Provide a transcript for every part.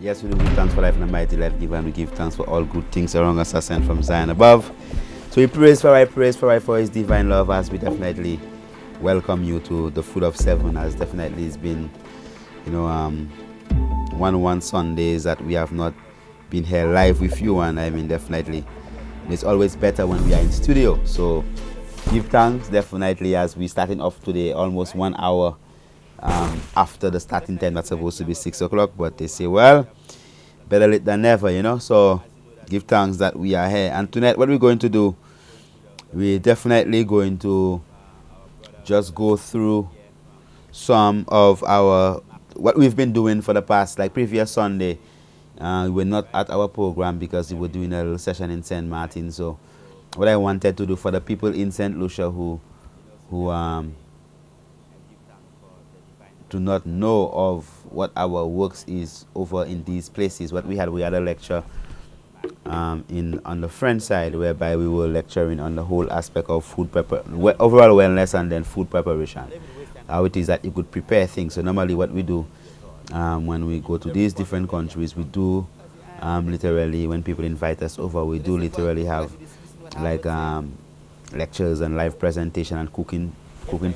Yes, we do give thanks for life and a mighty life given, and we give thanks for all good things around us are sent from Zion above. So we praise for his divine love, as we definitely welcome you to the Food of Seven, as definitely it's been, one Sundays that we have not been here live with you, and I mean definitely it's always better when we are in studio. So give thanks definitely, as we starting off today almost 1 hour after the starting time that's supposed to be 6 o'clock, but they say, well, better late than never. So give thanks that we are here. And tonight what we're going to do, we're definitely going to just go through some of what we've been doing for the past, like previous Sunday. We were not at our program because we were doing a little session in St. Martin. So what I wanted to do for the people in St. Lucia who do not know of what our works is over in these places. We had a lecture on the French side, whereby we were lecturing on the whole aspect of overall wellness, and then food preparation. How it is that you could prepare things. So normally what we do when we go to these different countries, we do literally, when people invite us over, we do literally have like lectures and live presentation and cooking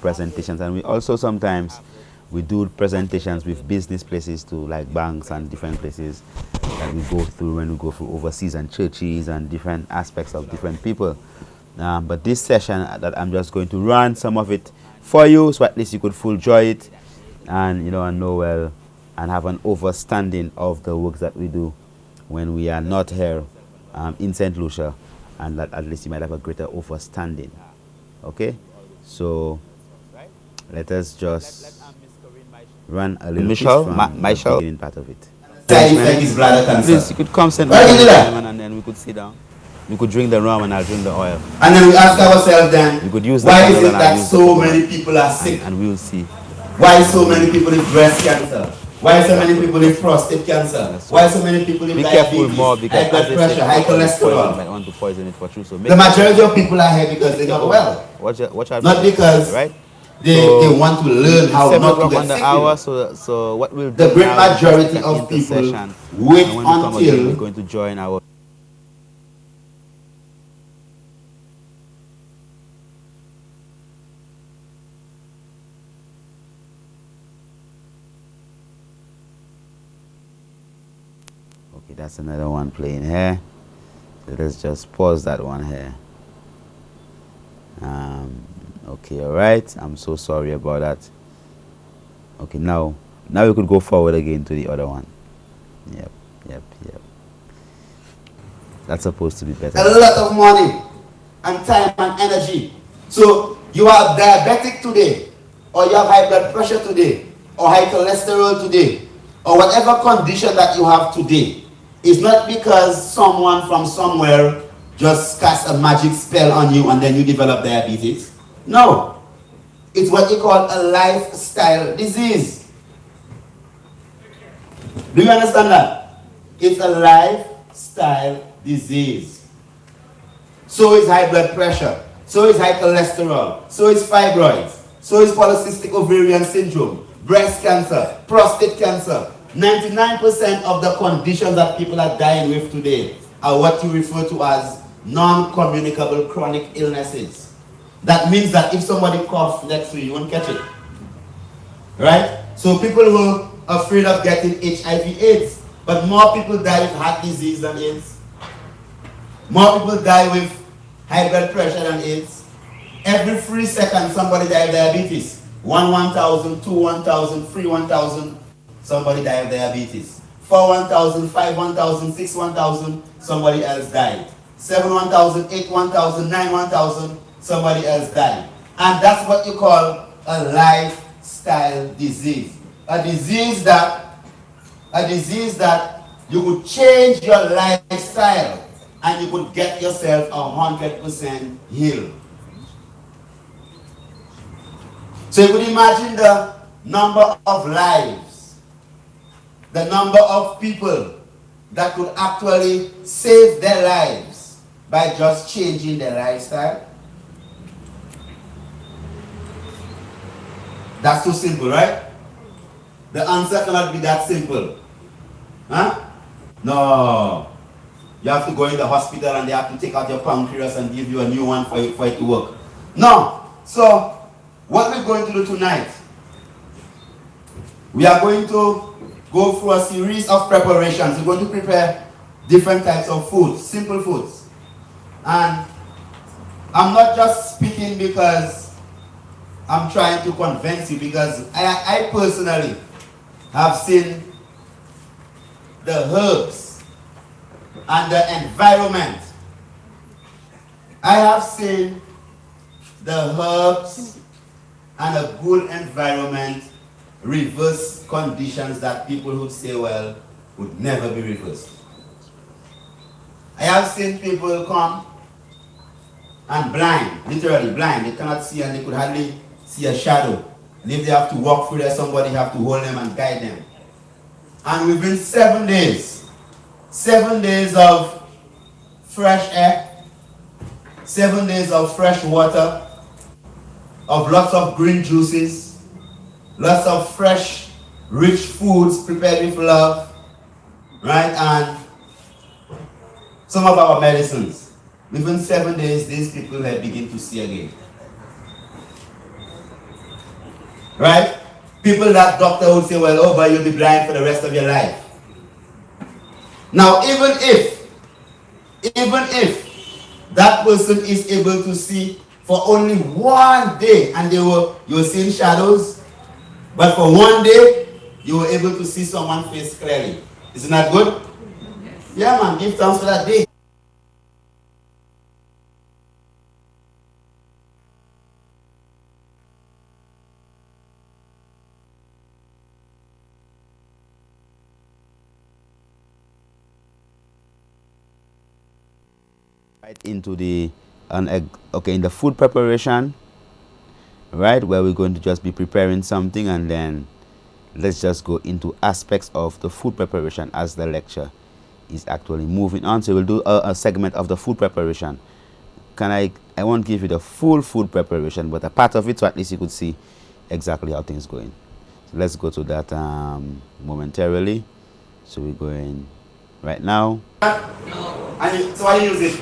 presentations, and we also sometimes we do presentations with business places too, like banks and different places that we go through when we go through overseas, and churches and different aspects of different people. But this session that I'm just going to run some of it for you, so at least you could full enjoy it, and and know well and have an understanding of the works that we do when we are not here in St. Lucia, and that at least you might have a greater understanding. Okay, so let us just run a little Michelle, beginning part of it. Please, you could come send me and then we could sit down. We could drink the rum and I'll drink the oil. And then we ask ourselves then, You could use why is it that so many people are sick? And we'll see. Why so many people with breast cancer? Why so many people with prostate cancer? Why so many people with diabetes, high blood pressure, high cholesterol? Might want to poison it for true. So the majority of people are here because they're not well. Not because they want to learn how not to get sick. So what we'll do, the great majority of people wait until we're going to join our. Okay, that's another one playing here. So let's just pause that one here. Okay, all right. I'm so sorry about that. Okay, now we could go forward again to the other one. Yep. That's supposed to be better. A lot of money and time and energy. So you are diabetic today, or you have high blood pressure today, or high cholesterol today, or whatever condition that you have today. It's not because someone from somewhere just cast a magic spell on you and then you develop diabetes. No. It's what you call a lifestyle disease. Do you understand that? It's a lifestyle disease. So is high blood pressure. So is high cholesterol. So is fibroids. So is polycystic ovarian syndrome, breast cancer, prostate cancer. 99% of the conditions that people are dying with today are what you refer to as non-communicable chronic illnesses. That means that if somebody coughs next to you, you won't catch it. Right? So people who are afraid of getting HIV/AIDS, but more people die with heart disease than AIDS. More people die with high blood pressure than AIDS. Every 3 seconds somebody dies of diabetes. 1,000, 2, 1,000, 3, 1,000, somebody died of diabetes. 4, 1,000, 5, 1,000, 6, 1,000, somebody else died. 7, 1,000, 8, 1,000, 9, 1,000, somebody else died. And that's what you call a lifestyle disease. A disease that you could change your lifestyle and you could get yourself 100% healed. So you could imagine the number of lives, the number of people that could actually save their lives by just changing their lifestyle. That's too simple, right? The answer cannot be that simple. Huh? No. You have to go in the hospital and they have to take out your pancreas and give you a new one for it to work. No. So, what we're going to do tonight, we are going to go through a series of preparations. We're going to prepare different types of foods, simple foods. And I'm not just speaking because I'm trying to convince you, because I personally have seen the herbs and the environment. I have seen the herbs and a good environment reverse conditions that people who say well would never be reversed. I have seen people come and blind, literally blind. They cannot see and they could hardly see a shadow. And if they have to walk through there, somebody have to hold them and guide them. And within 7 days, 7 days of fresh air, 7 days of fresh water, of lots of green juices, lots of fresh, rich foods prepared with love, right? And some of our medicines. Within 7 days, these people have begin to see again. Right? People that doctor would say, well, oh, but you'll be blind for the rest of your life. Now, even if that person is able to see for only 1 day, and you're seeing shadows, but for 1 day, you were able to see someone's face clearly. Isn't that good? Yeah, man, give thanks for that day. Right into the in the food preparation, right, where we're going to just be preparing something, and then let's just go into aspects of the food preparation as the lecture is actually moving on. So we'll do a segment of the food preparation. I won't give you the full food preparation, but a part of it, so at least you could see exactly how things going. So let's go to that momentarily. So we're going right now. So I use it.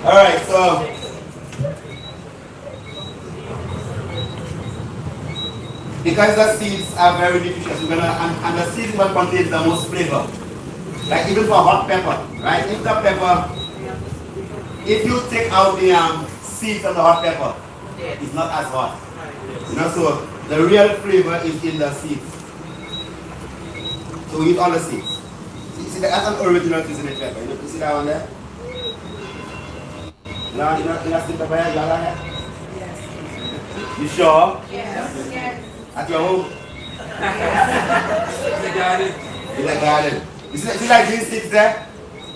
All right, so because the seeds are very nutritious, we're gonna and the seeds will contain the most flavor. Like even for hot pepper, right? If the pepper, if you take out the seeds from the hot pepper, it's not as hot. You know, so the real flavor is in the seeds. So we eat all the seeds. See, that's an original seasoning pepper. You see that one there? You know seed pepper here? You have that here? Yes. You sure? Yes. At your home? In the garden. In the garden. You see like these seeds there?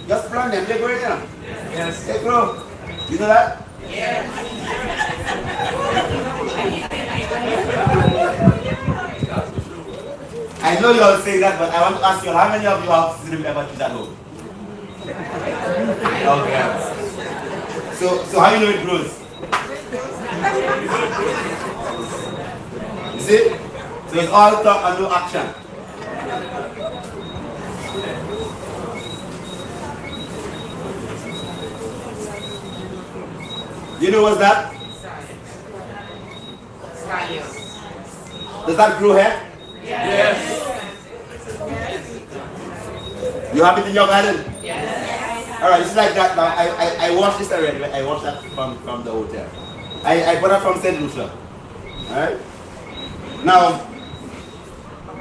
Just plant them. They grow, you know? Yes. They grow. You know that? Yes. I know you all say that, but I want to ask you, how many of you have seasoning pepper trees at home? Okay. So how you know it grows? You see? So it's all talk and no action. You know what's that? Does that grow here? Yes. You have it in your garden? Yes. Alright, it's like that. I washed this already. I washed that from the hotel. I bought it from St. Lucia. Alright? Now,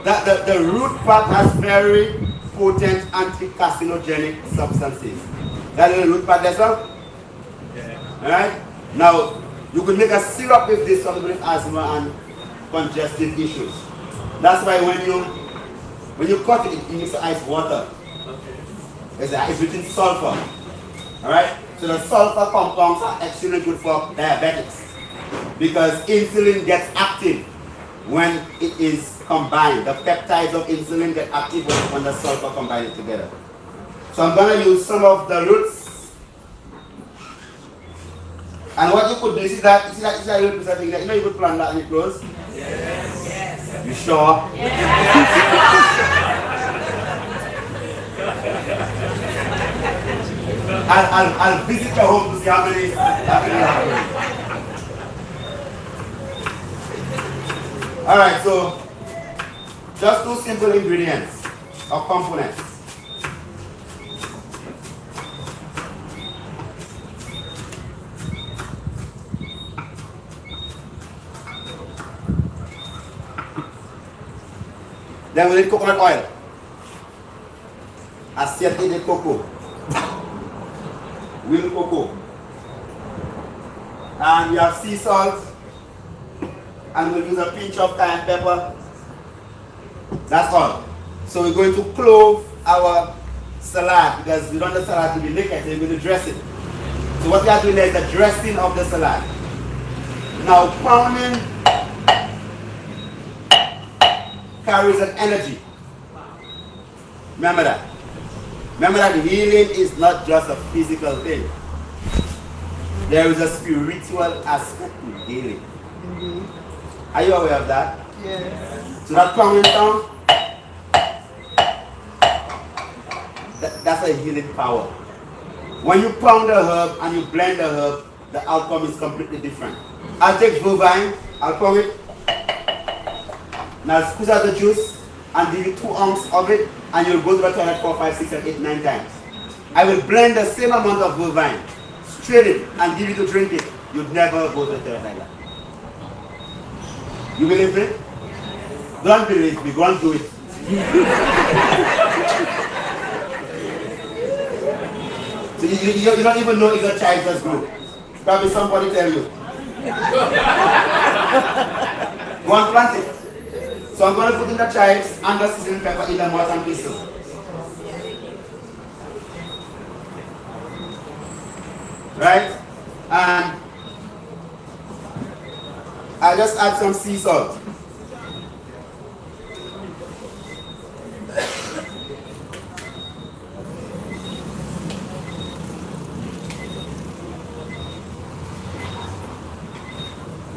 the root part has very potent anti-carcinogenic substances. That little root part there, sir? Yeah. Alright? Now, you could make a syrup with this for with asthma and congestive issues. That's why when you cut it, it needs ice water. Okay. It's rich in sulfur. Alright? So the sulfur compounds are extremely good for diabetics, because insulin gets active when it is combined. The peptides of insulin get active when the sulfur combine it together. So I'm going to use some of the roots And what you could do, you see that little piece of thing that, you know you could plant that and it grows? Yes. You sure? I'll visit your home to see how many happen. Alright, so just two simple ingredients or components. Then we need coconut oil, acetate cocoa, real cocoa, and we have sea salt, and we'll use a pinch of cayenne pepper. That's all. So we're going to clove our salad because we want the salad to be liquid, so we're going to dress it. So what we are doing is the dressing of the salad. Now pounding carries an energy. Remember that. Remember that healing is not just a physical thing. There is a spiritual aspect to healing. Are you aware of that? Yes. So that pounding sound, that's a healing power. When you pound the herb and you blend the herb, the outcome is completely different. I'll take bovine, I'll pound it, now squeeze out the juice and give you 2 ounces of it, and you'll go to the toilet 4, 5, 6, 7, 8, 9 times. I will blend the same amount of bovine, straight it, and give you to drink it. You'd never go to the toilet like that. You believe me? Don't believe me, go and do it. So you don't even know if the child just grew. Probably somebody tell you. Go and plant it. So I'm going to put in the chives and the seasoning pepper in the malt and pestle. Right? And I'll just add some sea salt.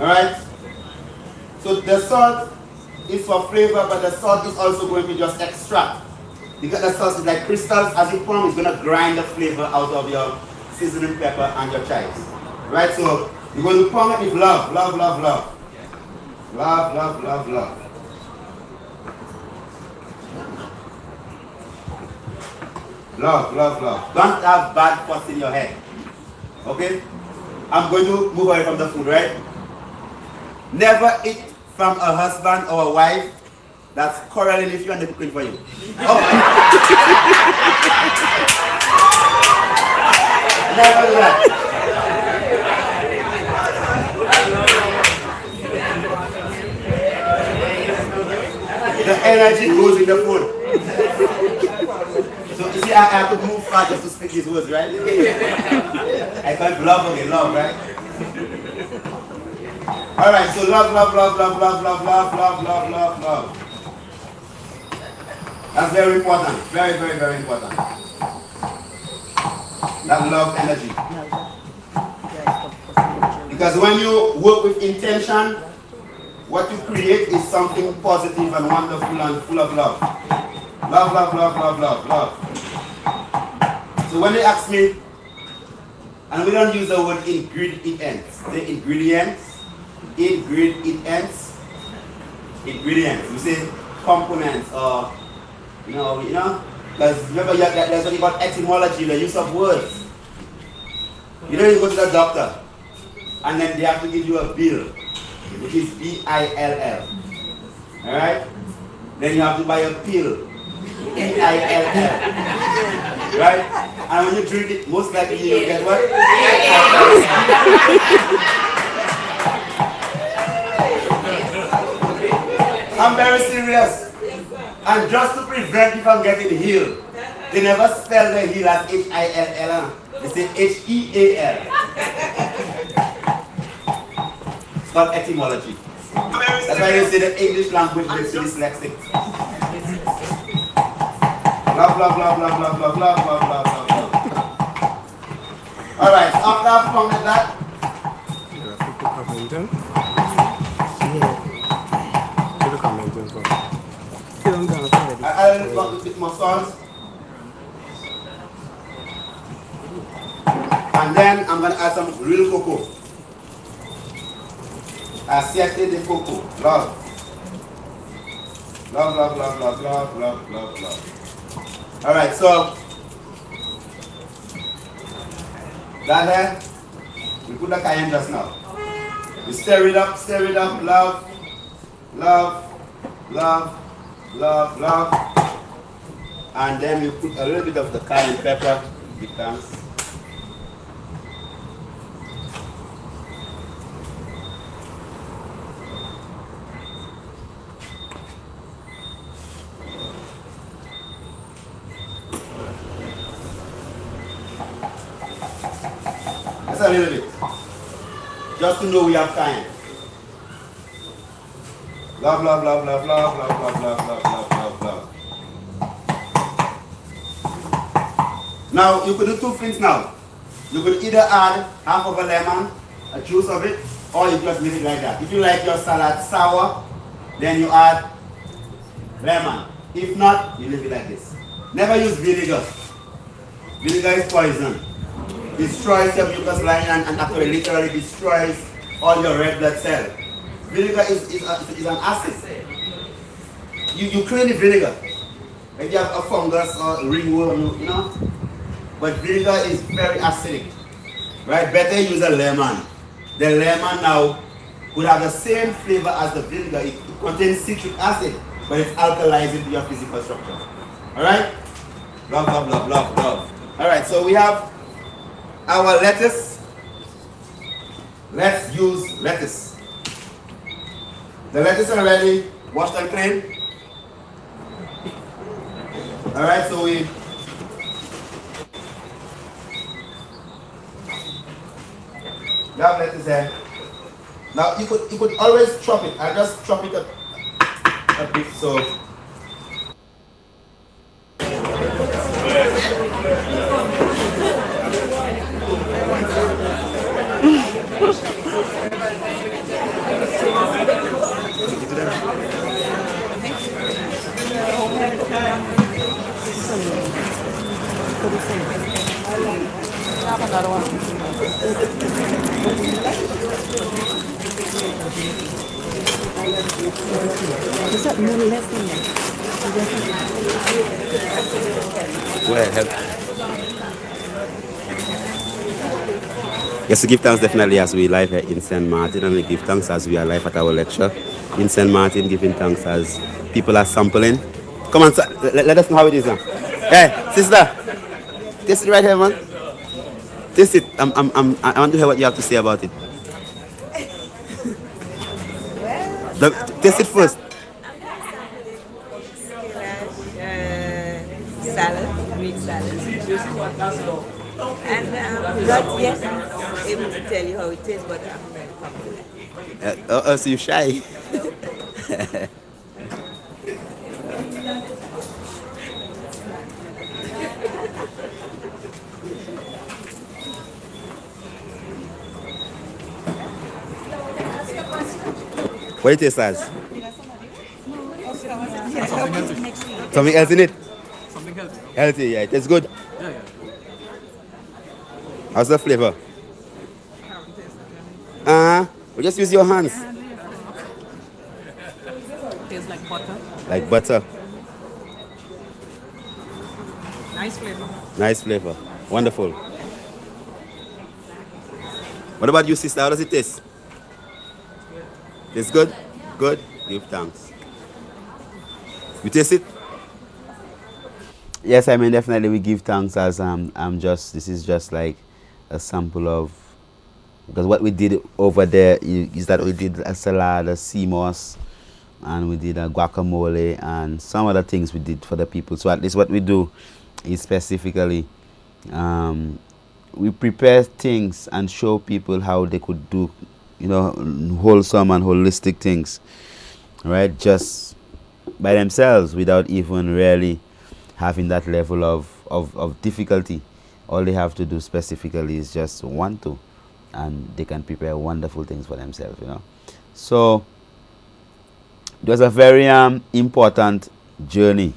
Alright? So the salt is for flavor, but the salt is also going to just extract. Because the salt is like crystals, as you pour, it's going to grind the flavor out of your seasoning pepper and your chives. Right? So you're going to pour it with love, love, love, love. Love, love, love, love. Love, love, love. Don't have bad thoughts in your head. Okay? I'm going to move away from the food, right? Never eat from a husband or a wife that's quarreling with you and they're cooking for you. Oh. Never do that. The energy goes in the food. So you see, I have to move fast just to speak these words, right? I can't love again, love, right? Alright, so love, love, love, love, love, love, love, love, love, love, love. That's very important. Very, very, very important. That love energy. Because when you work with intention, what you create is something positive and wonderful and full of love. Love, love, love, love, love, love. So when they ask me, and we don't use the word ingredients, the ingredients, ingredients. We say components or, because remember there's something about etymology, the use of words. You know, you go to the doctor and then they have to give you a bill, which is B-I-L-L. Alright? Then you have to buy a pill, P-I-L-L. Right? And when you drink it, most likely you'll get what? I'm very serious. And just to prevent you from getting healed, they never spell the heal as H-I-L-L. They say H-E-A-L. It's called etymology. That's why they say the English language makes you dyslexic. Blah, blah, blah, blah, blah, blah, blah, blah, blah, blah, blah. Alright, so after I've pounded that, Commenting? Yeah. Give a commenting for. Film down already. I'll want a bit more salt. And then I'm gonna add some real cocoa. Assiete de coco. Love. Love, love, love, love, love, love, love, love. Alright, so that here, we put the cayenne just now. We stir it up, love, love, love, love, love. And then we put a little bit of the cayenne pepper. Big thanks. Just a little bit. Just to know we have cayenne. Love, love, love, love, love, love, love, love, love, love, love, love. Now you could do two things now. You could either add half of a lemon, a juice of it, or you just leave it like that. If you like your salad sour, then you add lemon. If not, you leave it like this. Never use vinegar. Vinegar is poison. Destroys your mucus lining and actually literally destroys all your red blood cells. Vinegar is an acid. You clean the vinegar. If you have a fungus or ringworm, you know. But vinegar is very acidic. Right? Better use a lemon. The lemon now would have the same flavor as the vinegar. It contains citric acid, but it's alkalizing your physical structure. Alright? Love, love, love, love, love. Alright, so we have our lettuce. Let's use lettuce. The lettuce already washed and cleaned. Alright, so we have lettuce there. Now you could always chop it. I just chop it up a bit so. Another one. Is that no less than that? Go ahead, help. Yes, we give thanks definitely as we live here in St. Martin, and we give thanks as we are live at our lecture in St. Martin, giving thanks as people are sampling. Come on, sir, let us know how it is now. Hey, sister, taste it right here, man. Taste it. I want to hear what you have to say about it. Taste it first. Salad, meat salad. And not yet able to tell you how it tastes, but I'm going to come to that. So you're shy. What it tastes as? Something else in it? Something healthy. Healthy, yeah. It tastes good. Yeah, yeah. How's the flavor? We just use your hands. Tastes like butter. Like butter. Nice flavor. Nice flavor. Wonderful. What about you, sister? How does it taste? It's good? Good? Give thanks. You taste it? Yes, I mean definitely we give thanks as this is just like a sample of, because what we did over there is that we did a salad, a sea moss, and we did a guacamole and some other things we did for the people. So at least what we do is specifically we prepare things and show people how they could do, you know, wholesome and holistic things, right? Just by themselves without even really having that level of difficulty. All they have to do specifically is just want to. and they can prepare wonderful things for themselves, So it was a very important journey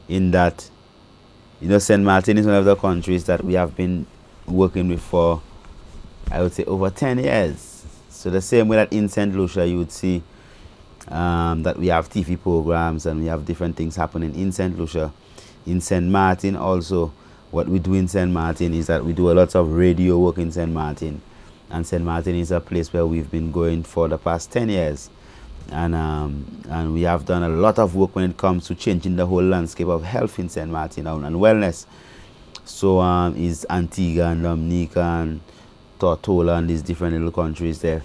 in that, St. Martin is one of the countries that we have been working with for, I would say, over 10 years. So the same way that in St. Lucia you would see that we have TV programs and we have different things happening in St. Lucia. In St. Martin also, what we do in St. Martin is that we do a lot of radio work in St. Martin. And St. Martin is a place where we've been going for the past 10 years. And we have done a lot of work when it comes to changing the whole landscape of health in St. Martin and wellness. So is Antigua and Dominica and Tortola and these different little countries there,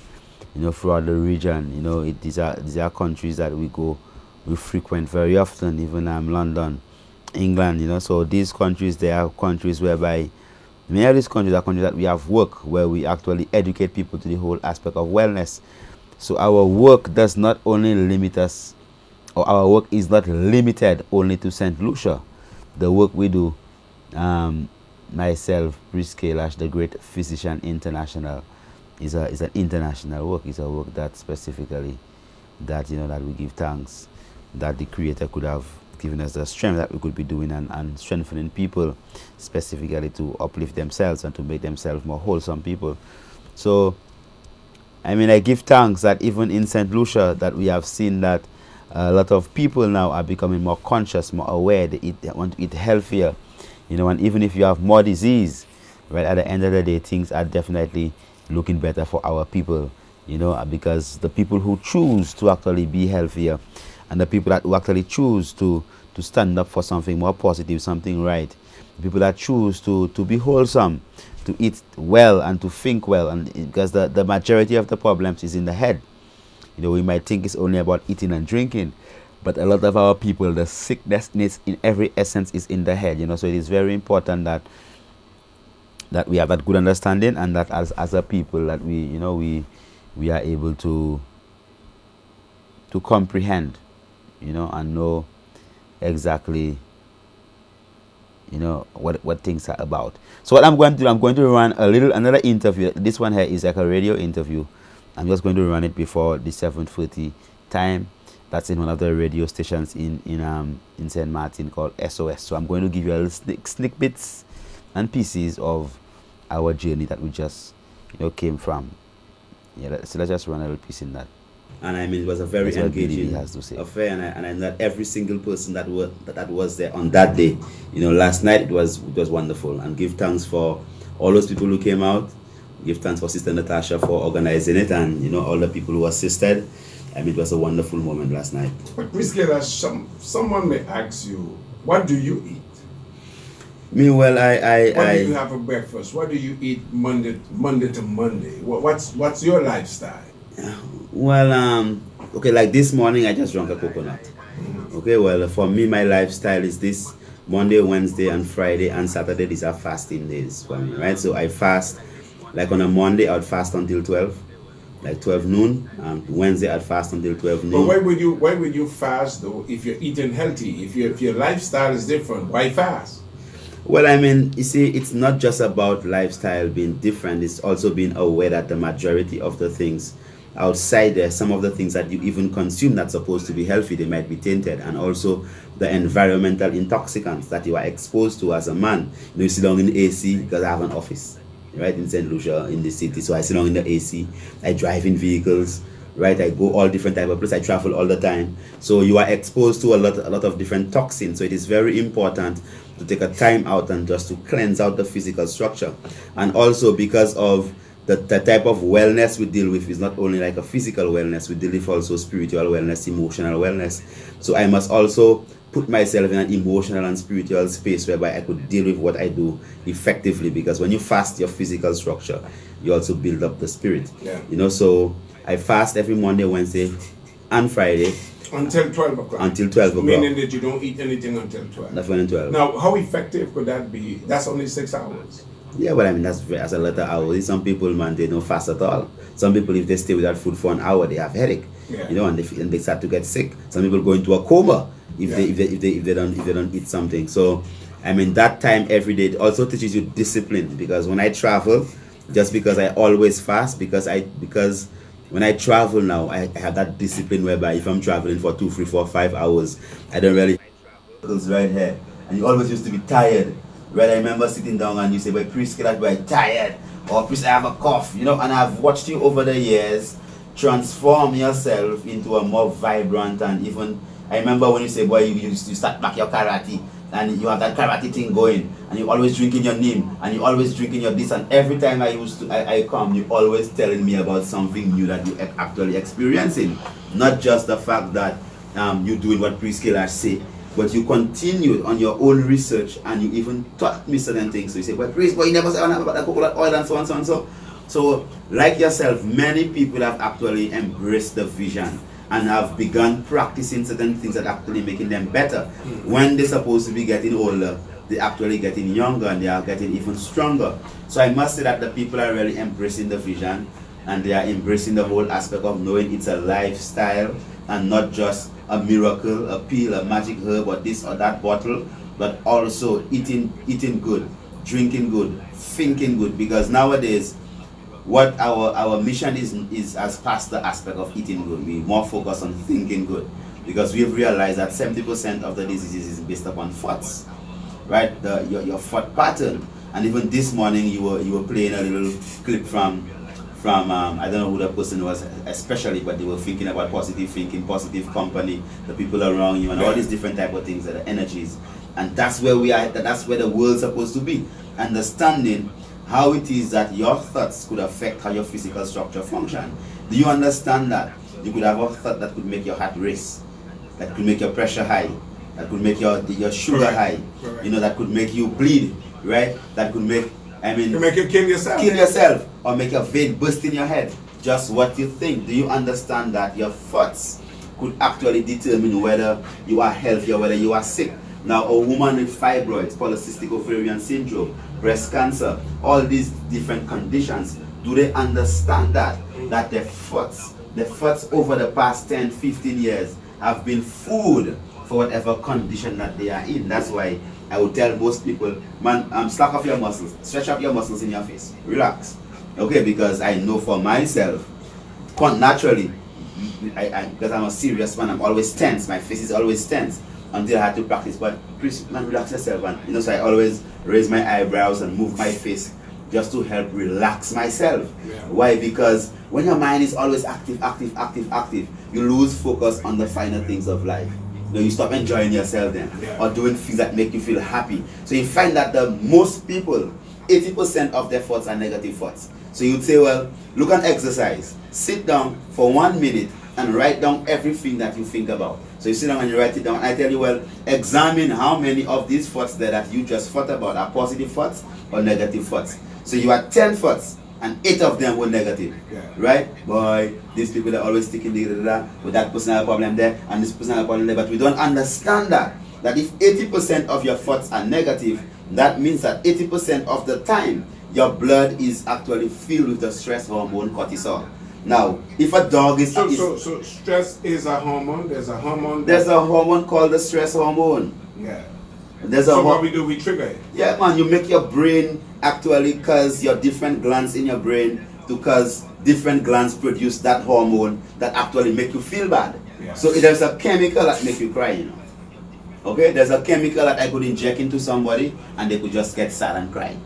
throughout the region. These are countries that we frequent very often, even London, England, So these countries, they are countries whereby many of these countries are countries that we have work where we actually educate people to the whole aspect of wellness. So our work does not only limit us, or our work is not limited only to St. Lucia. The work we do, myself, Kailash, the great physician international, is an international work. It's a work that specifically, that we give thanks that the Creator could have given us the strength that we could be doing and strengthening people specifically to uplift themselves and to make themselves more wholesome people. So I give thanks that even in St. Lucia that we have seen that a lot of people now are becoming more conscious, more aware. They want to eat healthier, and even if you have more disease, right, at the end of the day, things are definitely looking better for our people, because the people who choose to actually be healthier and the people that who actually choose to stand up for something more positive, something right, the people that choose to be wholesome, to eat well and to think well, and because the majority of the problems is in the head. We might think it's only about eating and drinking, but a lot of our people, the sickness in every essence is in the head. So it is very important that we have that good understanding, and that as a people that we are able to comprehend, and know exactly what things are about. So what I'm going to do, I'm going to run another interview. This one here is like a radio interview. I'm just going to run it before the 7:30 time. That's in one of the radio stations in St. Martin called SOS. So I'm going to give you a little sneak bits and pieces of our journey that we just came from. So let's just run a little piece in that. And it was a very engaging affair, and I know that every single person that was there on that day, last night it was wonderful. And give thanks for all those people who came out. Give thanks for Sister Natasha for organizing it, and all the people who assisted. It was a wonderful moment last night. But Miss Kailash, someone may ask you, what do you eat? What do you have for breakfast? What do you eat Monday to Monday? What's your lifestyle? Well, okay, like this morning I just drank a coconut. Okay, well, for me, my lifestyle is this: Monday, Wednesday, and Friday, and Saturday. These are fasting days for me, right? So I fast, like on a Monday, I would fast until 12, like 12 noon. Wednesday, I'd fast until 12 noon. But why would you fast though if you're eating healthy? If your lifestyle is different, why fast? Well, you see, it's not just about lifestyle being different. It's also being aware that the majority of the things outside there, some of the things that you even consume that's supposed to be healthy, they might be tainted. And also the environmental intoxicants that you are exposed to as a man. You sit down in the AC, because I have an office, right, in St. Lucia, in the city. So I sit down in the AC, I drive in vehicles, right, I go all different type of places, I travel all the time. So you are exposed to a lot of different toxins. So it is very important to take a time out and just to cleanse out the physical structure. And also because of the type of wellness we deal with is not only like a physical wellness, we deal with also spiritual wellness, emotional wellness. So I must also put myself in an emotional and spiritual space whereby I could deal with what I do effectively, because when you fast your physical structure, you also build up the spirit. Yeah. So I fast every Monday, Wednesday, and Friday. Until 12 o'clock. Until 12 o'clock. Meaning that you don't eat anything until 12. That's when 12. Now, how effective could that be? That's only 6 hours. Yeah, but that's a lot of hours. Some people, man, they don't fast at all. Some people, if they stay without food for an hour, they have headache. Yeah. And they start to get sick. Some people go into a coma if they don't eat something. So, that time every day, it also teaches you discipline, because when I travel, just because I always fast, because when I travel now, I have that discipline whereby if I'm traveling for 2, 3, 4, 5 hours, I don't really circles right here. And you always used to be tired. Right? I remember sitting down and you say, well, priest, that we're tired. Or priest, I have a cough. You know, and I've watched you over the years transform yourself into a more vibrant and even I remember when you say, boy, you start back your karate and you have that karate thing going and you always drinking your neem and you always drinking your this, and every time I come, you always telling me about something new that you actually experiencing. Not just the fact that you doing what Priest Kailash say, but you continued on your own research and you even taught me certain things. So you say, well, Priest, but you never said about the coconut oil and so on, so on, so. So, like yourself, many people have actually embraced the vision and have begun practicing certain things that actually making them better. When they're supposed to be getting older, they're actually getting younger and they are getting even stronger. So I must say that the people are really embracing the vision and they are embracing the whole aspect of knowing it's a lifestyle and not just a miracle, a pill, a magic herb or this or that bottle, but also eating good, drinking good, thinking good, because nowadays what our mission is as past the aspect of eating good. We more focus on thinking good because we've realized that 70% of the diseases is based upon thoughts, right? Your thought pattern. And even this morning you were playing a little clip from I don't know who the person was especially, but they were thinking about positive thinking, positive company, the people around you, and all these different type of things that are energies. And that's where we are. That's where the world's supposed to be. Understanding how it is that your thoughts could affect how your physical structure function. Do you understand that? You could have a thought that could make your heart race, that could make your pressure high, that could make your sugar high, you know, that could make you bleed, right? That could make, to make you kill yourself. Kill yourself, or make your vein burst in your head. Just what you think. Do you understand that your thoughts could actually determine whether you are healthy or whether you are sick? Now, a woman with fibroids, polycystic ovarian syndrome, breast cancer, all these different conditions, do they understand that their thoughts over the past 10, 15 years have been food for whatever condition that they are in? That's why I would tell most people, man, slack off your muscles, stretch up your muscles in your face, relax. Okay, because I know for myself, naturally, because I'm a serious man, I'm always tense, my face is always tense. Until I had to practice, but please, man, relax yourself, man. You know, so I always raise my eyebrows and move my face just to help relax myself. Yeah. Why? Because when your mind is always active, you lose focus on the finer things of life. You know, you stop enjoying yourself then, or doing things that make you feel happy. So you find that the most people, 80% of their thoughts are negative thoughts. So you'd say, well, look at exercise. Sit down for 1 minute and write down everything that you think about. So you sit down and you write it down. I tell you, well, examine how many of these thoughts there that you just thought about are positive thoughts or negative thoughts. So you had 10 thoughts and 8 of them were negative. Right? Boy, these people are always sticking together with that personal problem there and this personal problem there. But we don't understand that if 80% of your thoughts are negative, that means that 80% of the time your blood is actually filled with the stress hormone cortisol. Now, if a dog is... So stress is a hormone? There's a hormone? There's a hormone called the stress hormone. Yeah. So what we do, we trigger it? Yeah, man, you make your brain actually cause your different glands in your brain to cause different glands produce that hormone that actually make you feel bad. Yeah. So there's a chemical that make you cry, you know. Okay? There's a chemical that I could inject into somebody and they could just get sad and cry.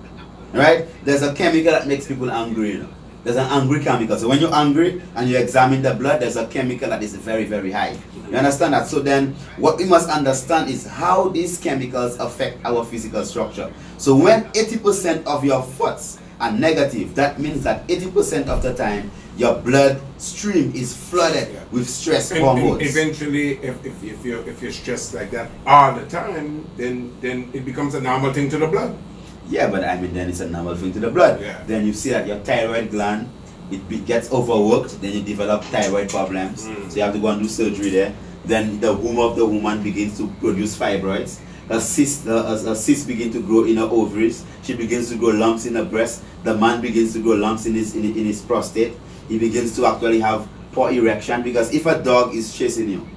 Right? There's a chemical that makes people angry, you know. There's an angry chemical. So when you're angry and you examine the blood, there's a chemical that is very, very high. You understand that? So then what we must understand is how these chemicals affect our physical structure. So when 80% of your thoughts are negative, that means that 80% of the time your blood stream is flooded with stress hormones. Eventually, if you're stressed like that all the time, then it becomes a normal thing to the blood. Yeah, but I mean, then it's a normal thing to the blood. Yeah. Then you see that your thyroid gland, it gets overworked, then you develop thyroid problems. So you have to go and do surgery there. Then the womb of the woman begins to produce fibroids. A cyst begins to grow in her ovaries. She begins to grow lumps in her breast. The man begins to grow lumps in his prostate. He begins to actually have poor erection, because if a dog is chasing you,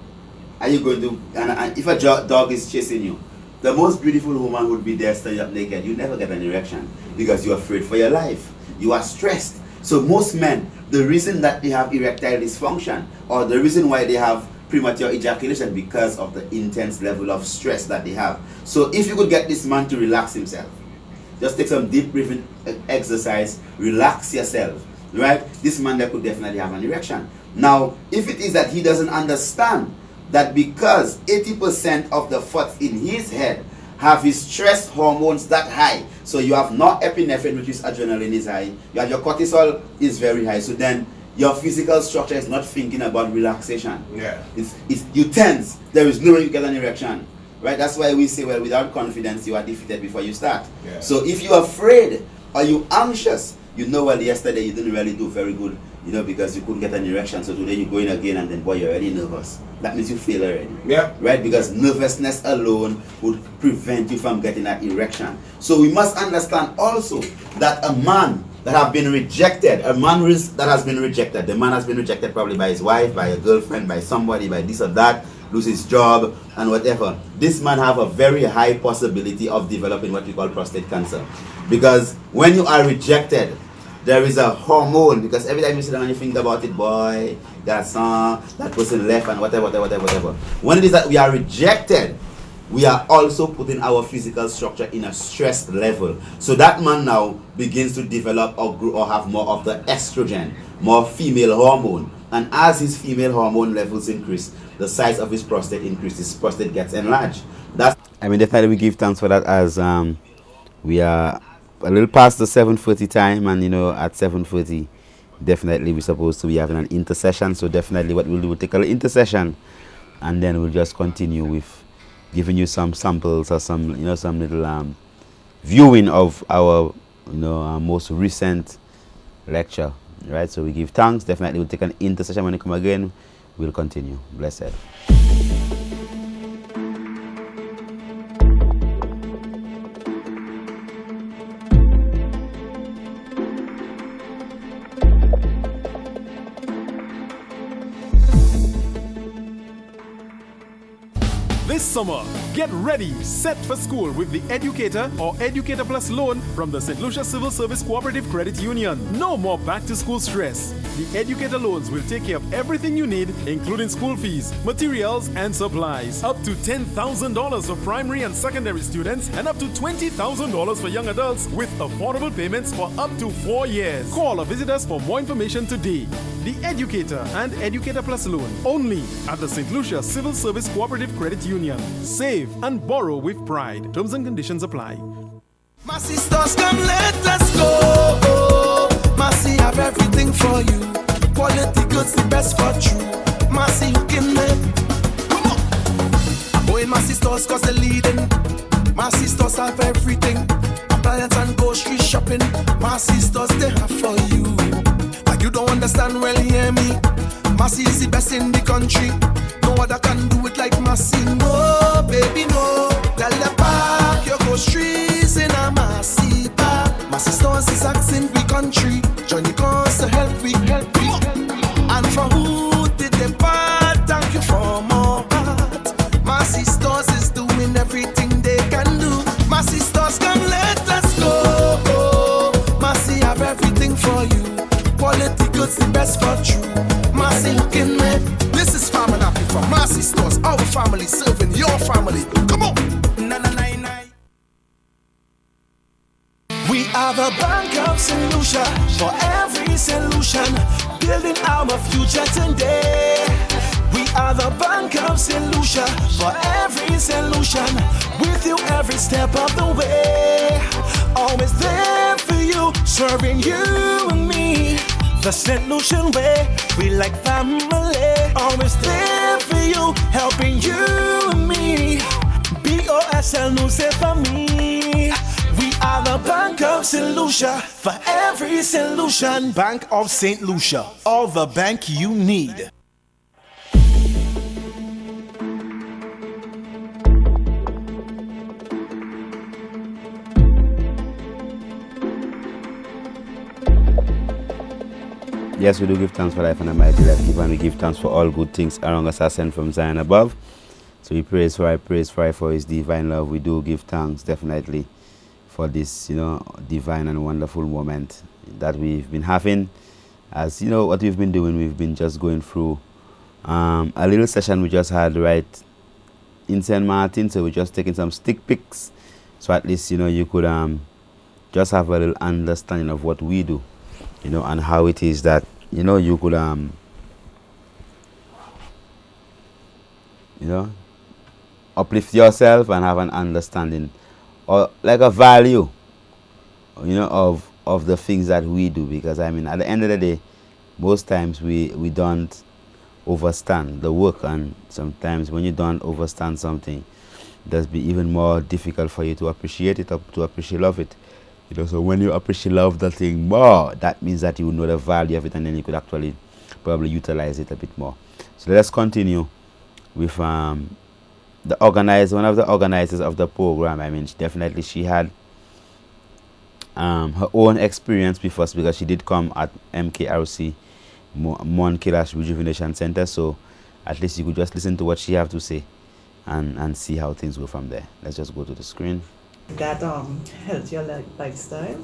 are you going to? And if a dog is chasing you, the most beautiful woman would be there standing up naked. You never get an erection because you're afraid for your life. you are stressed. So most men, the reason that they have erectile dysfunction, or the reason why they have premature ejaculation, because of the intense level of stress that they have. So if you could get this man to relax himself, just take some deep breathing exercise, relax yourself, right? This man that could definitely have an erection. Now, if it is that he doesn't understand that because 80% of the thoughts in his head have his stress hormones that high, so you have norepinephrine, which is adrenaline is high, you have your cortisol is very high, so then your physical structure is not thinking about relaxation. Yeah. It's you tense, there is no way you get an erection. Right? That's why we say, well, without confidence, you are defeated before you start. Yeah. So if you're afraid or you anxious, you know, well, yesterday you didn't really do very good, you know, because you couldn't get an erection. So today you go in again and then, boy, you're already nervous. That means you fail already. Yeah. Right? Because nervousness alone would prevent you from getting that erection. So we must understand also that a man that have been rejected, that has been rejected, the man has been rejected probably by his wife, by a girlfriend, by somebody, by this or that, lose his job and whatever. This man have a very high possibility of developing what we call prostate cancer, because when you are rejected, there is a hormone, because every time you sit down and you think about it, boy, that person left and whatever. When it is that we are rejected, we are also putting our physical structure in a stressed level. So that man now begins to develop or grow or have more of the estrogen, more female hormone. And as his female hormone levels increase, the size of his prostate increases, his prostate gets enlarged. Definitely we give thanks for that, as we are a little past the 7:30 time, and at 7:30 definitely we're supposed to be having an intercession. So definitely what we'll do, we'll take a little intercession and then we'll just continue with giving you some samples or some some little viewing of our our most recent lecture. Right, so we give thanks. Definitely we'll take an intercession. When we come again, we'll continue. Blessed. This summer, get ready, set for school with the Educator or Educator Plus loan from the St. Lucia Civil Service Cooperative Credit Union. No more back-to-school stress. The Educator loans will take care of everything you need, including school fees, materials, and supplies. Up to $10,000 for primary and secondary students, and up to $20,000 for young adults with affordable payments for up to 4 years. Call or visit us for more information today. The Educator and Educator Plus loan, only at the St. Lucia Civil Service Cooperative Credit Union. Save and borrow with pride. Terms and conditions apply. My sisters, come let us go. Massy have everything for you. Quality goods, the best for true. Massy, you can live. Come on. Go in Massy stores, cause they're leading. Massy stores have everything. Appliance and grocery shopping. Massy stores, they have for you. Like you don't understand, well, hear me. Massy is the best in the country. No other can do it like Massy. No, baby, no. Tell the park your groceries in a Massy bar. Massy stores is accent we country. Johnny comes to help we. And for who did the part, thank you for more part. Massy stores is doing everything they can do. Massy stores, come let us go. Massy have everything for you. Quality goods, the best for true. Massy looking at. This is Farmer Nappy from Massy Stores. Our family serving your family. Come on. We are the bank of solution for every solution. Building our future today. We are the bank of solution for every solution. With you every step of the way. Always there for you, serving you and me. The solution way, we like family. Always there for you, helping you and me. BOSL News for me. We are the Bank of St. Lucia for every solution. Bank of St. Lucia, all the bank you need. Yes, we do give thanks for life and a mighty life given. We give thanks for all good things around us are sent from Zion above. So we praise for his divine love. We do give thanks definitely for this, divine and wonderful moment that we've been having. As you know, what we've been doing, we've been just going through a little session we just had right in St. Martin. So we're just taking some stick pics, so at least you could just have a little understanding of what we do, and how it is that you could uplift yourself and have an understanding or like a value of the things that we do. Because I mean, at the end of the day, most times we don't overstand the work, and sometimes when you don't overstand something, it does be even more difficult for you to appreciate it or to appreciate love it. So when you appreciate love the thing more, that means that you know the value of it, and then you could actually probably utilize it a bit more. So let's continue with one of the organizers of the program. I mean, she had her own experience with us, because she did come at MKRC, Kailash Rejuvenation Center. So at least you could just listen to what she have to say and see how things go from there. Let's just go to the screen. That healthier lifestyle.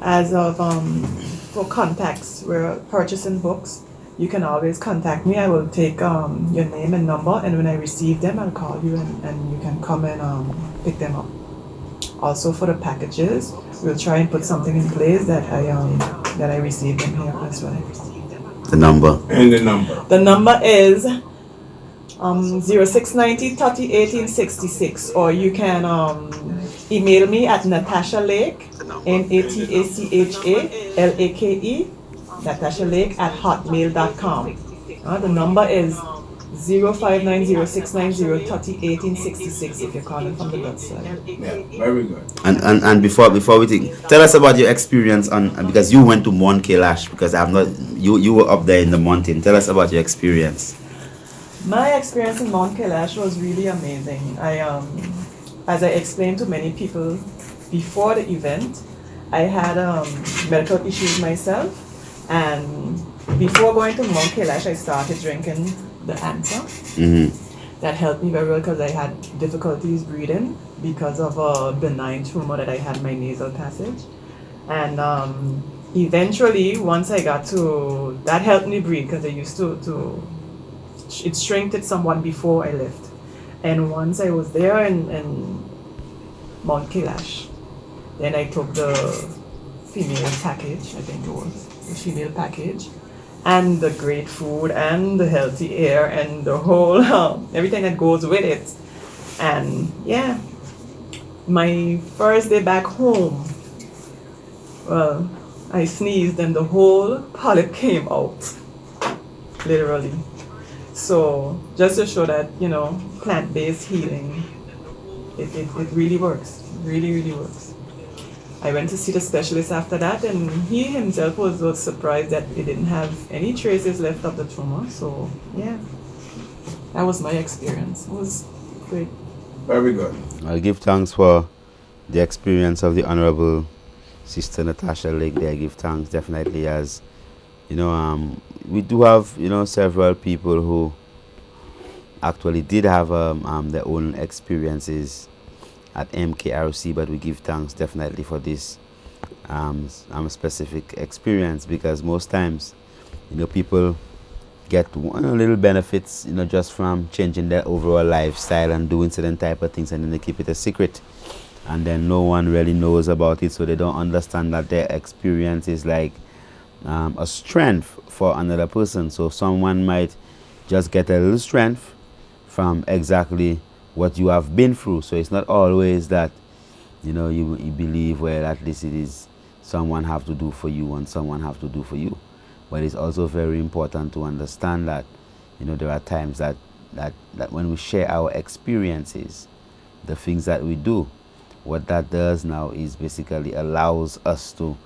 As of for contacts, we're purchasing books. You can always contact me. I will take your name and number, and when I receive them, I'll call you, and you can come and pick them up. Also for the packages, we'll try and put something in place that I receive them here as well. The number. And the number. The number is 0690 30 18 66, or you can email me at Natasha Lake, NATACHALAKE, Natasha Lake at hotmail.com. The number is 0590-690-301866 if you're calling from the dot side. Yeah, very good. And before we think, tell us about your experience because you went to Mount Kailash, because I have not. You were up there in the mountain. Tell us about your experience. My experience in Mount Kailash was really amazing. As I explained to many people before the event, I had medical issues myself, and before going to Mount Kailash, I started drinking the answer. That helped me very well, because I had difficulties breathing because of a benign tumor that I had in my nasal passage. And eventually, once I got to, that helped me breathe, because I used to it shrinked it somewhat before I left. And once I was there in Mount Kailash, then I took the female package, I think it was, the female package, and the great food and the healthy air and the whole everything that goes with it. And yeah, my first day back home, well, I sneezed and the whole polyp came out, literally. So just to show that, plant-based healing, it really works. It really works. I went to see the specialist after that, and he himself was surprised that it didn't have any traces left of the tumor. So yeah, that was my experience. It was great. Very good. I'll give thanks for the experience of the Honorable Sister Natasha Lake there. I give thanks definitely, as we do have several people who actually did have their own experiences at MKRC, but we give thanks definitely for this specific experience, because most times people get little benefits just from changing their overall lifestyle and doing certain type of things, and then they keep it a secret, and then no one really knows about it, so they don't understand that their experience is like a strength for another person. So someone might just get a little strength from exactly what you have been through. So it's not always that you believe, well, at least it is someone have to do for you and someone have to do for you. But it's also very important to understand that there are times that when we share our experiences, the things that we do, what that does now is basically allows us to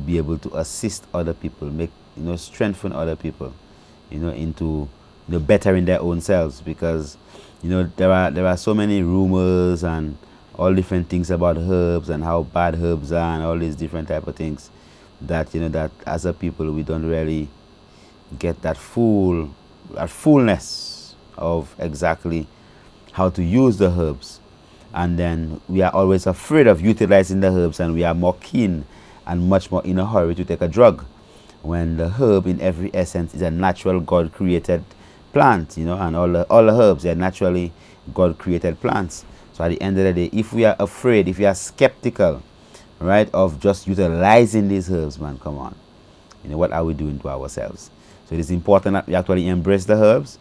be able to assist other people, make strengthen other people into bettering their own selves. Because there are so many rumors and all different things about herbs and how bad herbs are and all these different type of things, that that as a people we don't really get that fullness of exactly how to use the herbs. And then we are always afraid of utilizing the herbs, and we are more keen and much more in a hurry to take a drug, when the herb in every essence is a natural God created plant, you know, and all the herbs are naturally God created plants. So at the end of the day, if we are afraid, if we are skeptical, right, of just utilizing these herbs, man, come on, you know, what are we doing to ourselves? So it is important that we actually embrace the herbs,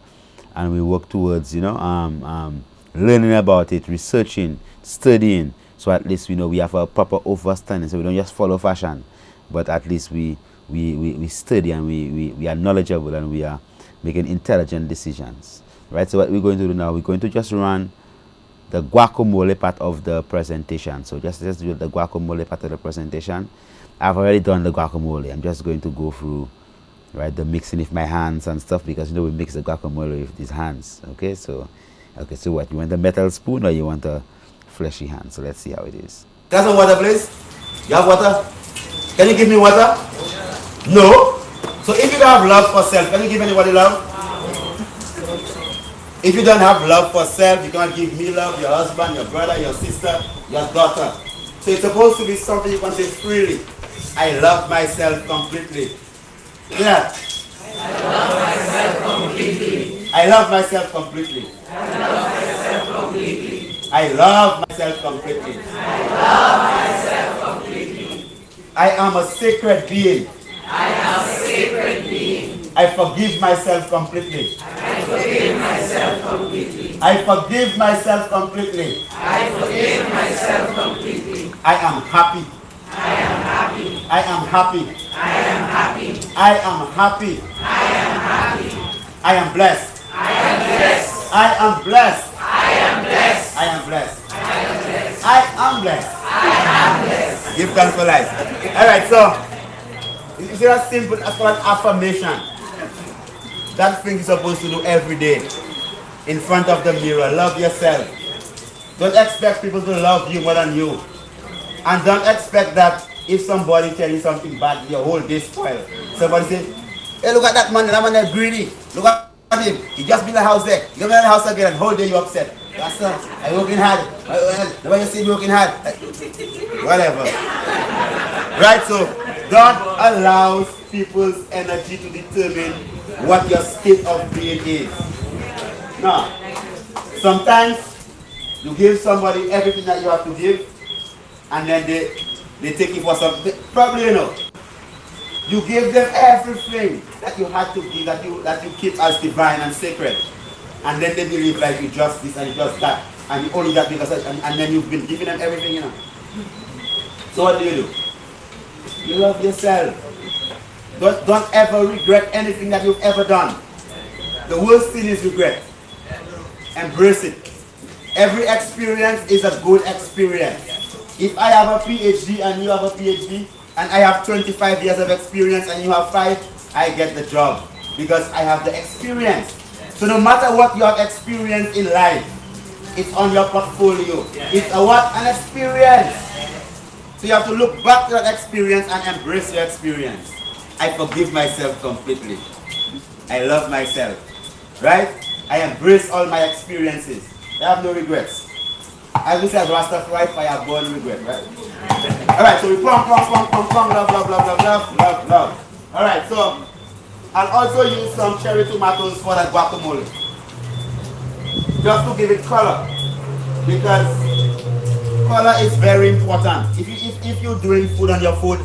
and we work towards, you know, learning about it, researching, studying, so at least we know we have a proper understanding, so we don't just follow fashion, but at least we study, and we are knowledgeable, and we are making intelligent decisions, right? So what we're going to do now, we're going to just run the guacamole part of the presentation. So just do the guacamole part of the presentation. I've already done the guacamole. I'm just going to go through, right, the mixing with my hands and stuff, because you know we mix the guacamole with these hands. Okay, so what, you want a metal spoon or you want a fleshy hand? So let's see how it is. Got some water, please? You have water? Can you give me water? No? So if you don't have love for self, can you give anybody love? If you don't have love for self, you can't give me love, your husband, your brother, your sister, your daughter. So it's supposed to be something you can say freely. I love myself completely. Yeah. I love myself completely. I love myself completely. I love myself completely. I love myself completely. I love myself completely. I am a sacred being. I am a sacred being. I forgive myself completely. I forgive myself completely. I forgive myself completely. I forgive myself completely. I am happy. I am happy. I am happy. I am happy. I am happy. I am happy. I am blessed. I am blessed. I am blessed. I am blessed. I am blessed. I am blessed. I am blessed. I am blessed. Give thanks for life. Alright, so you see that simple as called affirmation. That thing you're supposed to do every day in front of the mirror. Love yourself. Don't expect people to love you more than you. And don't expect that if somebody tell you something bad, your whole day spoiled. Somebody say, hey, look at that man is greedy. Look at him. He just built a house there. He built a house again, and whole day you upset. That's I'm working hard. Nobody see me working hard. Whatever. Right, so God allows people's energy to determine what your state of being is. Now, sometimes you give somebody everything that you have to give, and then they take it for something. Probably, you know, you give them everything that you had to give, that you keep as divine and sacred, and then they believe like you just this and you just that, and you only that because and then you've been giving them everything, you know. So what do? You love yourself. Don't ever regret anything that you've ever done. The worst thing is regret. Embrace it. Every experience is a good experience. If I have a PhD and you have a PhD, and I have 25 years of experience and you have 5, I get the job because I have the experience. So no matter what you have experienced in life, it's on your portfolio. It's an experience. So you have to look back to that experience and embrace your experience. I forgive myself completely. I love myself. Right? I embrace all my experiences. I have no regrets. As we said, Rastafari fire burn regret, right? Alright, so we plum, love. Alright, so I'll also use some cherry tomatoes for that guacamole. Just to give it color. Because color is very important. If you're doing food on your food,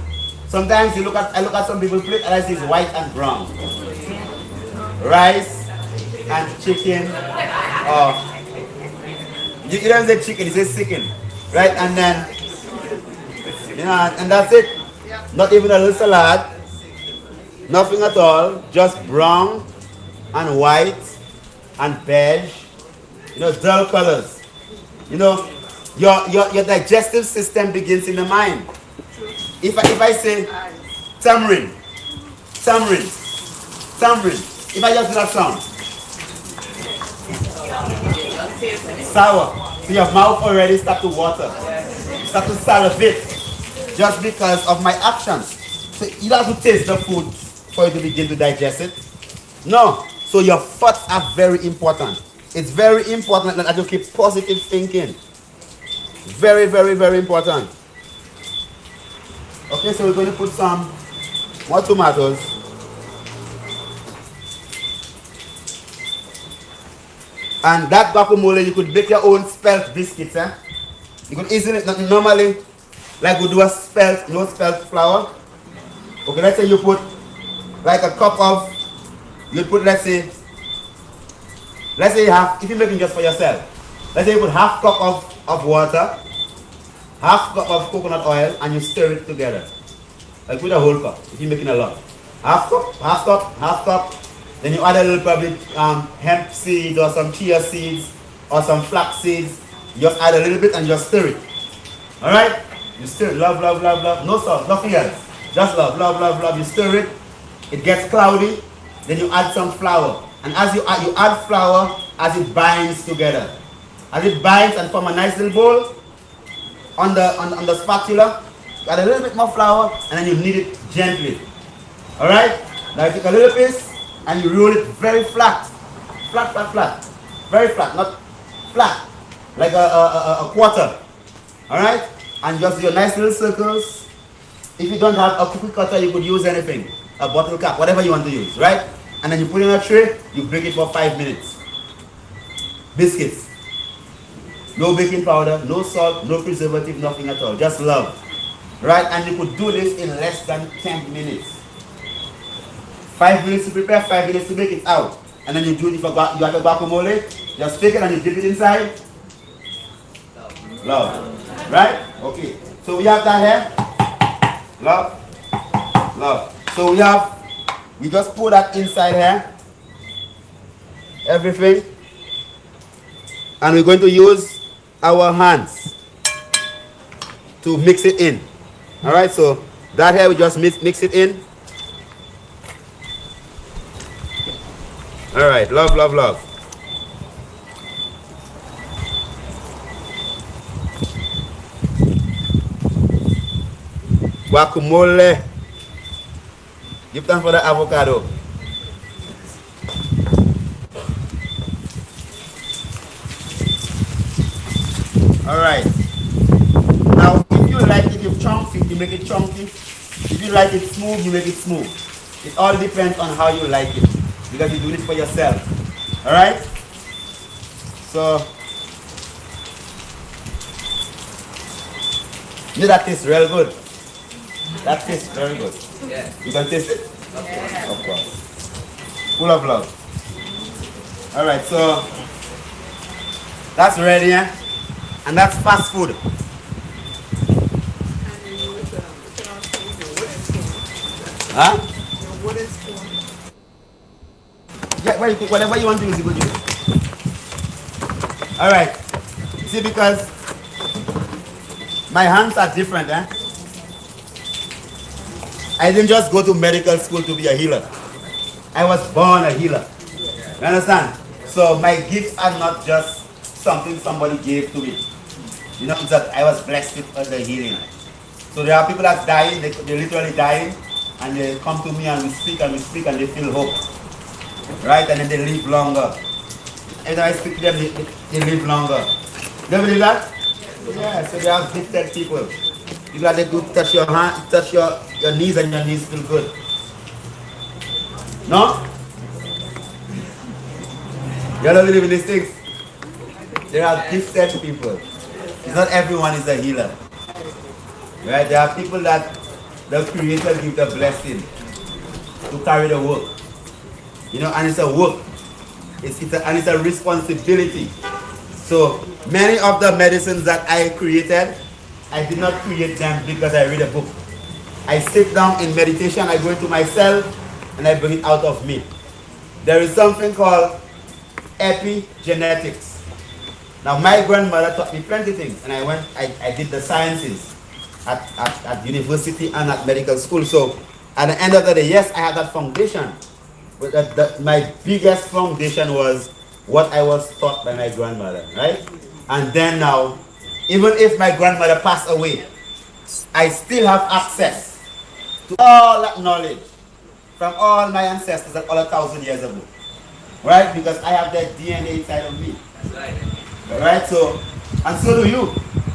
sometimes I look at some people's plate and I see it's white and brown. Rice and chicken, you don't say chicken, you say chicken, right? And then, you know, and that's it. Not even a little salad, nothing at all, just brown and white and beige, you know, dull colors. You know, your digestive system begins in the mind. If I say tamarind, if I just do that sound, sour, so your mouth already start to water, start to salivate, just because of my actions. So you don't have to taste the food for you to begin to digest it. No, so your thoughts are very important. It's very important that you keep positive thinking. Very, very, very important. Okay, so we're going to put some more tomatoes. And that guacamole, you could bake your own spelt biscuits. Eh? You could easily, normally, like we do a spelt, no spelt flour. Okay, let's say you put like a cup of, you put, let's say you have, if you're making just for yourself, let's say you put half cup of water, half cup of coconut oil, and you stir it together. Like with a whole cup, if you're making a lot. Half cup, half cup, half cup. Then you add a little probably hemp seeds or some chia seeds or some flax seeds. You just add a little bit and just stir it. Alright? You stir it, love, love, love, love. No salt, nothing else. Just love, love, love, love. You stir it. It gets cloudy. Then you add some flour. And as you add flour as it binds together. As it binds and form a nice little bowl on the spatula, you add a little bit more flour and then you knead it gently. Alright? Now you take a little piece and you roll it very flat. Flat, flat, flat. Very flat, not flat. Like a quarter. Alright? And just your nice little circles. If you don't have a cookie cutter, you could use anything. A bottle cap, whatever you want to use, right? And then you put it in a tray, you bake it for 5 minutes. Biscuits. No baking powder, no salt, no preservative, nothing at all. Just love. Right? And you could do this in less than 10 minutes. 5 minutes to prepare, 5 minutes to make it out. And then you do it for you have a guacamole, just take it and you dip it inside. Love. Right? Okay. So we have that here. Love. Love. So we just put that inside here. Everything. And we're going to use our hands to mix it in. Alright, so that here we just mix it in. Alright, love, love, love. Guacamole. Give time for the avocado. Alright. Now, if you like it, you chunk it, you make it chunky. If you like it smooth, you make it smooth. It all depends on how you like it. Because you do it for yourself. Alright? So, you know that tastes real good. That tastes very good. Yeah. You can taste it? Yeah. Of course. Full of love. Alright, so that's ready, eh? And that's fast food. Huh? Yeah, well, you cook whatever you want to use, you could use. Alright. See, because my hands are different, eh? I didn't just go to medical school to be a healer. I was born a healer. You understand? So my gifts are not just something somebody gave to me. You know, it's that I was blessed with the healing. So there are people that's dying, they're literally dying, and they come to me and we speak and they feel hope. Right? And then they live longer. Every time I speak to them, they live longer. Do you believe that? Yeah, so they are gifted people. You got to go touch your hand, touch your knees and your knees feel good. No? You don't believe in these things? There are gifted people. It's not everyone is a healer. Right? There are people that the Creator gives the blessing to carry the work. You know, and it's a work. And it's a responsibility. So many of the medicines that I created, I did not create them because I read a book. I sit down in meditation, I go into myself, and I bring it out of me. There is something called epigenetics. Now my grandmother taught me plenty of things, and I did the sciences at university and at medical school. So at the end of the day, yes, I had that foundation. But my biggest foundation was what I was taught by my grandmother, right? And then now, even if my grandmother passed away, I still have access to all that knowledge from all my ancestors that all 1,000 years ago, right? Because I have that DNA inside of me. Right? So, and so do you.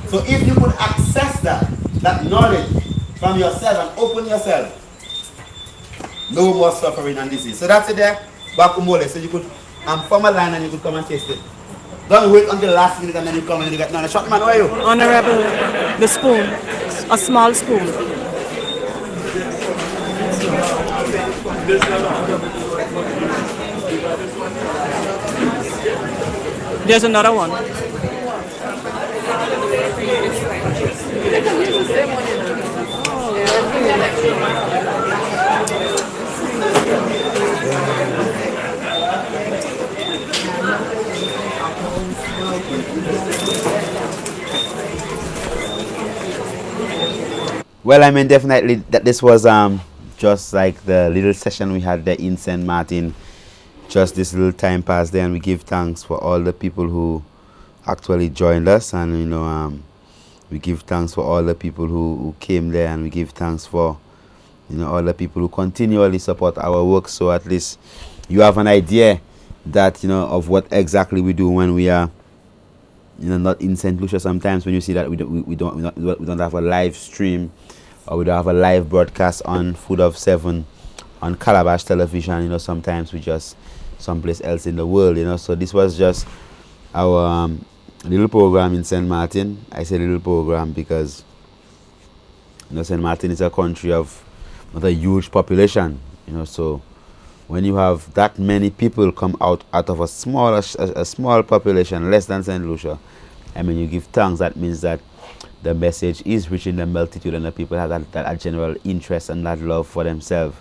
So if you could access that knowledge from yourself and open yourself, no more suffering and disease. So that's it there, Bakumole. So you could form a line and you could come and taste it. Don't wait until the last minute and then you come and you get no shot man, where are you? Honorable, the spoon, a small spoon. There's another one. Well, I mean, definitely that this was just like the little session we had there in St. Martin. Just this little time pass there, and we give thanks for all the people who actually joined us, and we give thanks for all the people who came there, and we give thanks for all the people who continually support our work. So at least you have an idea that of what exactly we do when we are not in St. Lucia. Sometimes when you see that we don't have a live stream, or we don't have a live broadcast on Food of 7 on Kailash television, sometimes we just someplace else in the world, So this was just our little program in St. Martin. I say little program because St. Martin is a country of not a huge population, So when you have that many people come out of a small population, less than St. Lucia, I mean, you give thanks. That means that the message is reaching the multitude, and the people have that general interest and that love for themselves.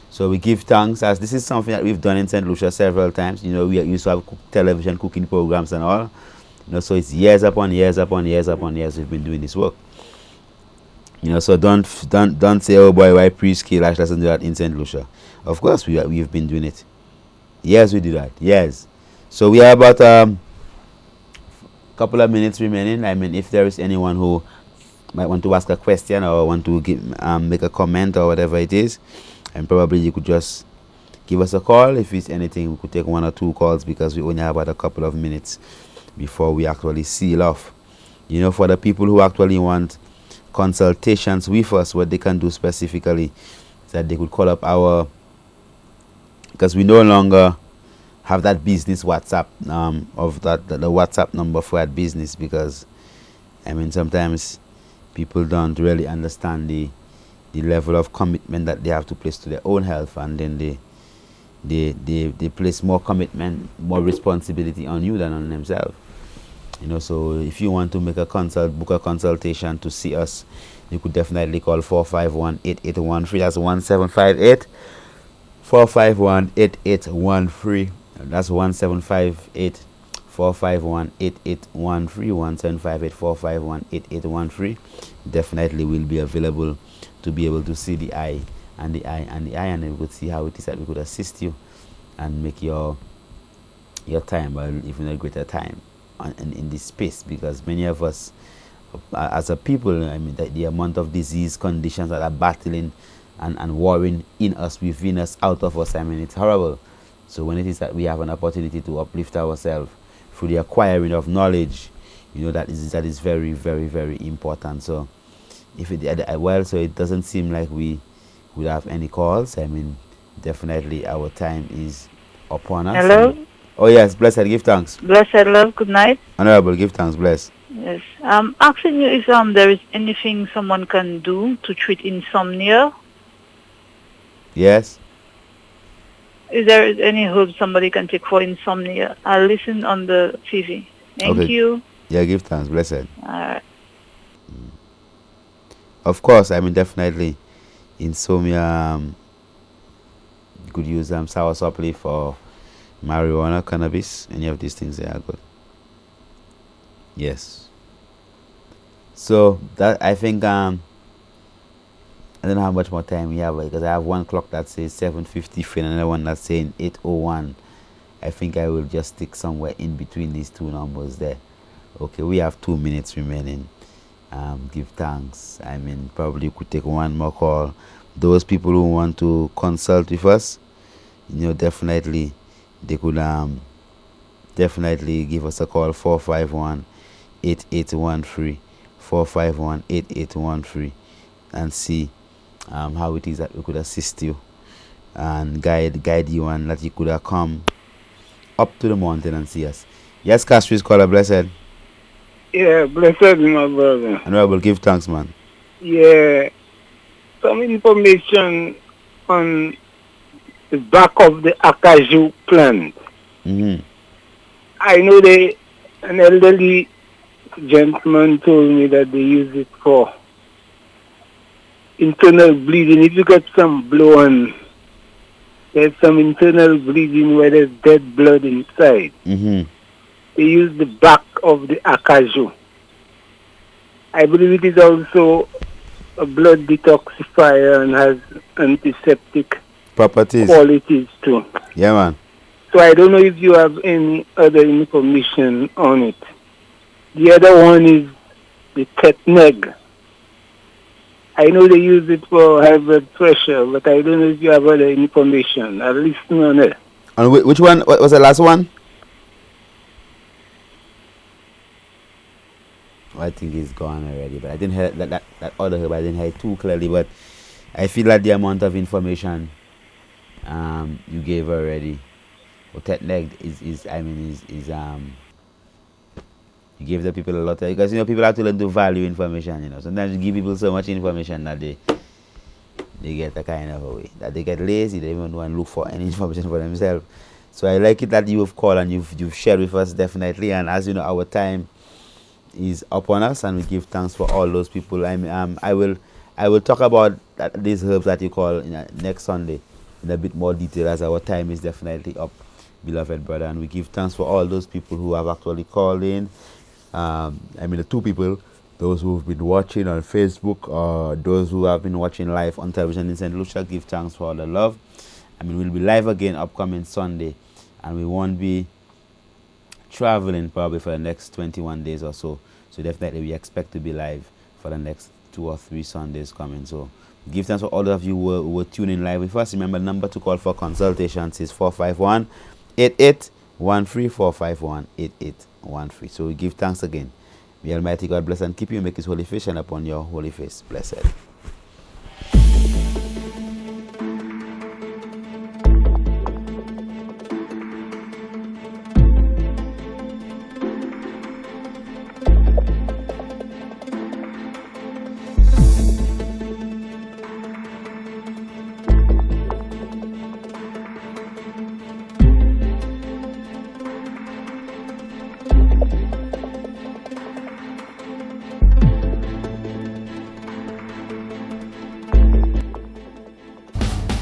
So we give thanks, as this is something that we've done in St. Lucia several times. We used to have television cooking programs and all. So it's years upon years upon years upon years we've been doing this work. So don't say, oh boy, why Priest Kailash doesn't do that in St. Lucia. Of course we've been doing it. Yes, we do that. Yes. So we have about couple of minutes remaining. I mean, if there is anyone who might want to ask a question or want to make a comment or whatever it is, and probably you could just give us a call. If it's anything, we could take 1 or 2 calls because we only have about a couple of minutes before we actually seal off. For the people who actually want consultations with us, what they can do specifically is that they could call up because we no longer have that business WhatsApp of the WhatsApp number for that business, because I mean sometimes people don't really understand the level of commitment that they have to place to their own health, and then they place more commitment, more responsibility on you than on themselves. So if you want to make a book a consultation to see us, you could definitely call 451-8813. That's 1758 451-8813. That's 1758 451-8813. 1758-451-8813. Definitely will be available to be able to see the eye, and then we could see how it is that we could assist you and make your time, or even a greater time in this space, because many of us as a people, I mean, the amount of disease conditions that are battling and warring in us, within us, out of us, I mean, it's horrible. So when it is that we have an opportunity to uplift ourselves through the acquiring of knowledge, that is very, very, very important. So so it doesn't seem like we would have any calls. I mean, definitely our time is upon us. Hello? Oh yes, blessed, give thanks. Blessed love, good night. Honorable, give thanks, bless. Yes. Asking you if there is anything someone can do to treat insomnia. Yes. Is there any herb somebody can take for insomnia? I'll listen on the TV. Thank you. Yeah, give thanks, blessed. All right. Of course, I mean, definitely insomnia, you could use sour sop leaf or marijuana, cannabis. Any of these things, they are good. Yes. So that, I think, I don't know how much more time we have, because I have one clock that says 7:53 and another one that's saying 8:01. I think I will just stick somewhere in between these two numbers there. Okay, we have 2 minutes remaining. Give thanks. I mean, probably you could take one more call. Those people who want to consult with us, definitely they could definitely give us a call. 451-8813. 451-8813 and see how it is that we could assist you and guide you, and that you could have come up to the mountain and see us. Yes, Castries caller, blessed. Yeah, blessed my brother. And I will give thanks, man. Yeah, some information on the back of the Acajou plant. I know an elderly gentleman told me that they use it for internal bleeding. If you got some blow on, there's some internal bleeding where there's dead blood inside. They use the back of the Acajou. I believe it is also a blood detoxifier and has antiseptic qualities too. Yeah, man. So I don't know if you have any other information on it. The other one is the Tetneg. I know they use it for high blood pressure, but I don't know if you have other information. I'll listen on it. And which one? What was the last one? I think it's gone already, but I didn't hear that other herb. I didn't hear it too clearly, but I feel that the amount of information you gave already, Tetneg is you give the people a lot of, because people have to learn to value information. Sometimes you give people so much information that they get a kind of a way that they get lazy. They don't want to look for any information for themselves. So I like it that you have called and you've shared with us, definitely. And as you know, our time is upon us, and we give thanks for all those people. I will talk about these herbs that you call next Sunday in a bit more detail, as our time is definitely up, beloved brother. And we give thanks for all those people who have actually called in. The two people, those who've been watching on Facebook, or those who have been watching live on television in St. Lucia, give thanks for all the love. We'll be live again upcoming Sunday, and we won't be traveling probably for the next 21 days or so. So definitely we expect to be live for the next 2 or 3 Sundays coming. So give thanks for all of you who were tuning live with us. Remember, the number to call for consultations is 451-8813, 451-8813. So we give thanks again. May Almighty God bless and keep you, make His holy face shine upon your holy face. Blessed.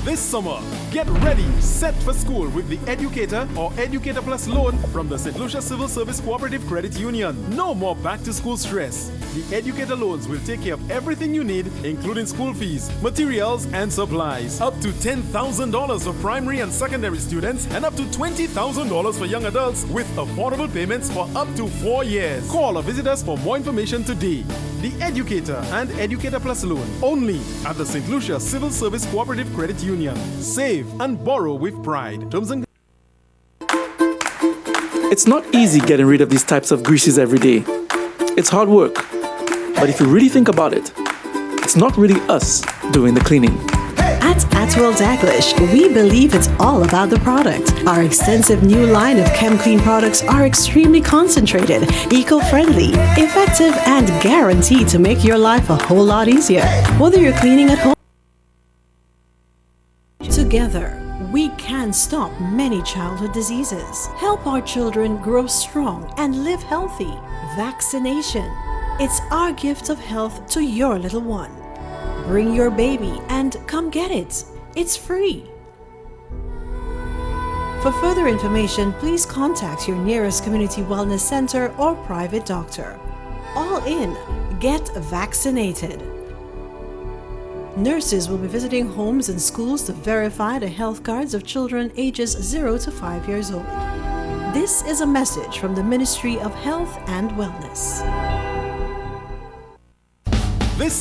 This summer, get ready, set for school with the Educator or Educator Plus loan from the St. Lucia Civil Service Cooperative Credit Union. No more back-to-school stress. The Educator loans will take care of everything you need, including school fees, materials, and supplies. Up to $10,000 for primary and secondary students, and up to $20,000 for young adults, with affordable payments for up to 4 years. Call or visit us for more information today. The Educator and Educator Plus loan, only at the St. Lucia Civil Service Cooperative Credit Union. Save and borrow with pride. Terms and It's not easy getting rid of these types of greases every day. It's hard work. But if you really think about it, it's not really us doing the cleaning. At Atwell Daglish, we believe it's all about the product. Our extensive new line of ChemClean products are extremely concentrated, eco-friendly, effective, and guaranteed to make your life a whole lot easier. Whether you're cleaning at home, together, we can stop many childhood diseases, help our children grow strong and live healthy. Vaccination. It's our gift of health to your little one. Bring your baby and come get it. It's free. For further information, please contact your nearest community wellness center or private doctor. All in, get vaccinated. Nurses will be visiting homes and schools to verify the health cards of children ages 0 to 5 years old. This is a message from the Ministry of Health and Wellness.